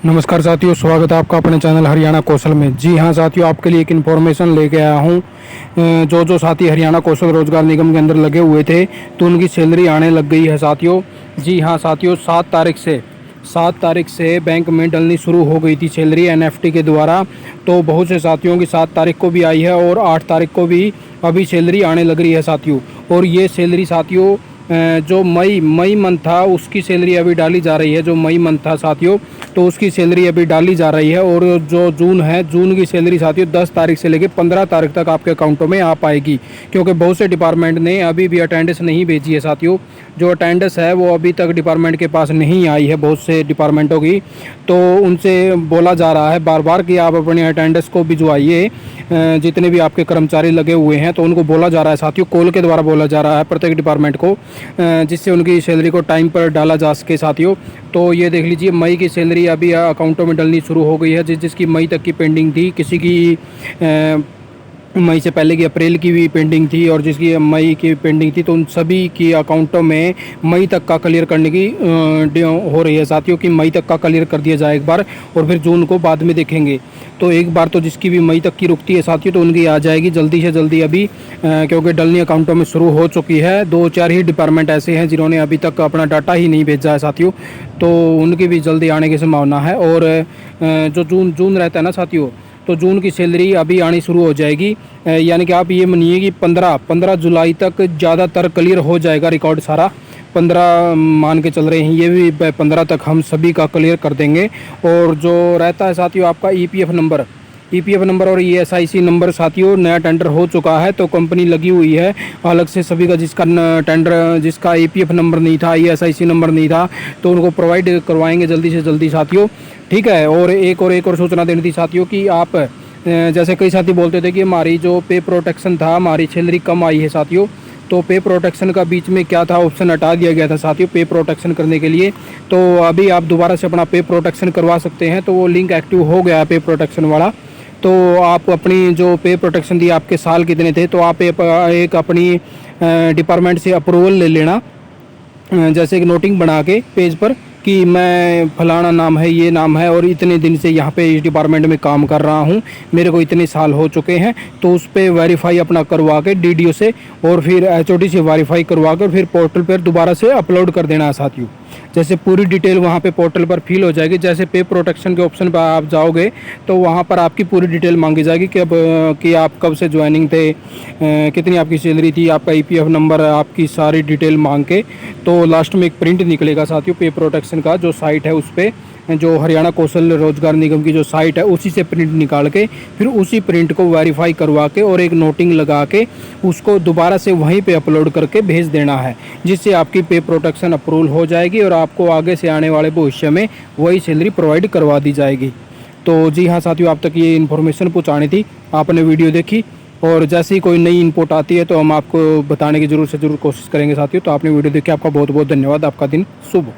नमस्कार साथियों, स्वागत है आपका अपने चैनल हरियाणा कौशल में। जी हाँ साथियों, आपके लिए एक इन्फॉर्मेशन लेके आया हूँ। जो साथी हरियाणा कौशल रोजगार निगम के अंदर लगे हुए थे तो उनकी सैलरी आने लग गई है साथियों। जी हाँ साथियों, 7 तारीख से बैंक में डलनी शुरू हो गई थी सैलरी एनएफटी के द्वारा। तो बहुत से साथियों की 7 तारीख को भी आई है और 8 तारीख को भी अभी सैलरी आने लग रही है साथियों। और ये सैलरी साथियों जो मई मंथ था उसकी सैलरी अभी डाली जा रही है। जो मई मंथ था साथियों तो उसकी सैलरी अभी डाली जा रही है। और जो जून है, जून की सैलरी साथियों 10 तारीख से लेकर 15 तारीख तक आपके अकाउंटों में आ पाएगी। क्योंकि बहुत से डिपार्टमेंट ने अभी भी अटेंडेंस नहीं भेजी है साथियों। जो अटेंडेंस है वो अभी तक डिपार्टमेंट के पास नहीं आई है, बहुत से डिपार्टमेंटों की। तो उनसे बोला जा रहा है बार बार कि आप अपनी अटेंडेंस को भिजवाइए। जितने भी आपके कर्मचारी लगे हुए हैं तो उनको बोला जा रहा है साथियों, कॉल के द्वारा बोला जा रहा है प्रत्येक डिपार्टमेंट को, जिससे उनकी सैलरी को टाइम पर डाला जा सके साथियों। तो ये देख लीजिए, मई की सैलरी अभी अकाउंटों में डलनी शुरू हो गई है। जिसकी मई तक की पेंडिंग थी, किसी की मई से पहले की अप्रैल की भी पेंडिंग थी और जिसकी मई की पेंडिंग थी, तो उन सभी की अकाउंटों में मई तक का क्लियर करने की हो रही है साथियों कि मई तक का क्लियर कर दिया जाए एक बार, और फिर जून को बाद में देखेंगे। तो एक बार तो जिसकी भी मई तक की रुकती है साथियों तो उनकी आ जाएगी जल्दी से जल्दी अभी, क्योंकि डलनी अकाउंटों में शुरू हो चुकी है। 2-4 ही डिपार्टमेंट ऐसे हैं जिन्होंने अभी तक अपना डाटा ही नहीं भेजा है साथियों, तो उनकी भी जल्दी आने की संभावना है। और जो जून रहता है ना साथियों, तो जून की सैलरी अभी आनी शुरू हो जाएगी। यानी कि आप ये मानिए कि 15 जुलाई तक ज़्यादातर क्लियर हो जाएगा रिकॉर्ड सारा। 15 मान के चल रहे हैं, ये भी 15 तक हम सभी का क्लियर कर देंगे। और जो रहता है साथियों आपका ईपीएफ नंबर और ईएसआईसी नंबर साथियों, नया टेंडर हो चुका है तो कंपनी लगी हुई है अलग से सभी का, जिसका टेंडर, जिसका ईपीएफ नंबर नहीं था, ईएसआईसी नंबर नहीं था, तो उनको प्रोवाइड करवाएंगे जल्दी से जल्दी साथियों। ठीक है। और एक और सूचना देनी थी साथियों कि आप जैसे कई साथी बोलते थे कि हमारी जो पे प्रोटेक्शन था, हमारी सैलरी कम आई है साथियों। तो पे प्रोटेक्शन का बीच में क्या था, ऑप्शन हटा दिया गया था साथियों पे प्रोटेक्शन करने के लिए। तो अभी आप दोबारा से अपना पे प्रोटेक्शन करवा सकते हैं। तो वो लिंक एक्टिव हो गया है पे प्रोटेक्शन वाला। तो आप अपनी जो पे प्रोटेक्शन दी, आपके साल कितने थे, तो आप एक अपनी डिपार्टमेंट से अप्रूवल ले लेना, जैसे कि नोटिंग बना के पेज पर कि मैं फलाना नाम है, ये नाम है और इतने दिन से यहाँ पे इस डिपार्टमेंट में काम कर रहा हूँ, मेरे को इतने साल हो चुके हैं। तो उस पर वेरीफाई अपना करवा के डीडीओ से और फिर एचओडी से वेरीफाई करवा कर फिर पोर्टल पर दोबारा से अपलोड कर देना है साथियों। जैसे पूरी डिटेल वहाँ पे पोर्टल पर फिल हो जाएगी। जैसे पे प्रोटेक्शन के ऑप्शन पर आप जाओगे तो वहाँ पर आपकी पूरी डिटेल मांगी जाएगी कि अब कि आप कब से ज्वाइनिंग थे, कितनी आपकी सैलरी थी, आपका ईपीएफ नंबर, आपकी सारी डिटेल मांग के। तो लास्ट में एक प्रिंट निकलेगा साथियों पे प्रोटेक्शन का, जो साइट है उस पर, जो हरियाणा कौशल रोजगार निगम की जो साइट है उसी से प्रिंट निकाल के फिर उसी प्रिंट को वेरीफाई करवा के और एक नोटिंग लगा के उसको दोबारा से वहीं पे अपलोड करके भेज देना है, जिससे आपकी पे प्रोटेक्शन अप्रूवल हो जाएगी और आपको आगे से आने वाले भविष्य में वही सैलरी प्रोवाइड करवा दी जाएगी। तो जी हाँ साथियों, आप तक ये इन्फॉर्मेशन पहुँचानी थी, आपने वीडियो देखी और जैसे ही कोई नई इनपुट आती है तो हम आपको बताने की जरूर से जरूर कोशिश करेंगे साथियों। तो आपने वीडियो देखी, आपका बहुत बहुत धन्यवाद। आपका दिन शुभ हो।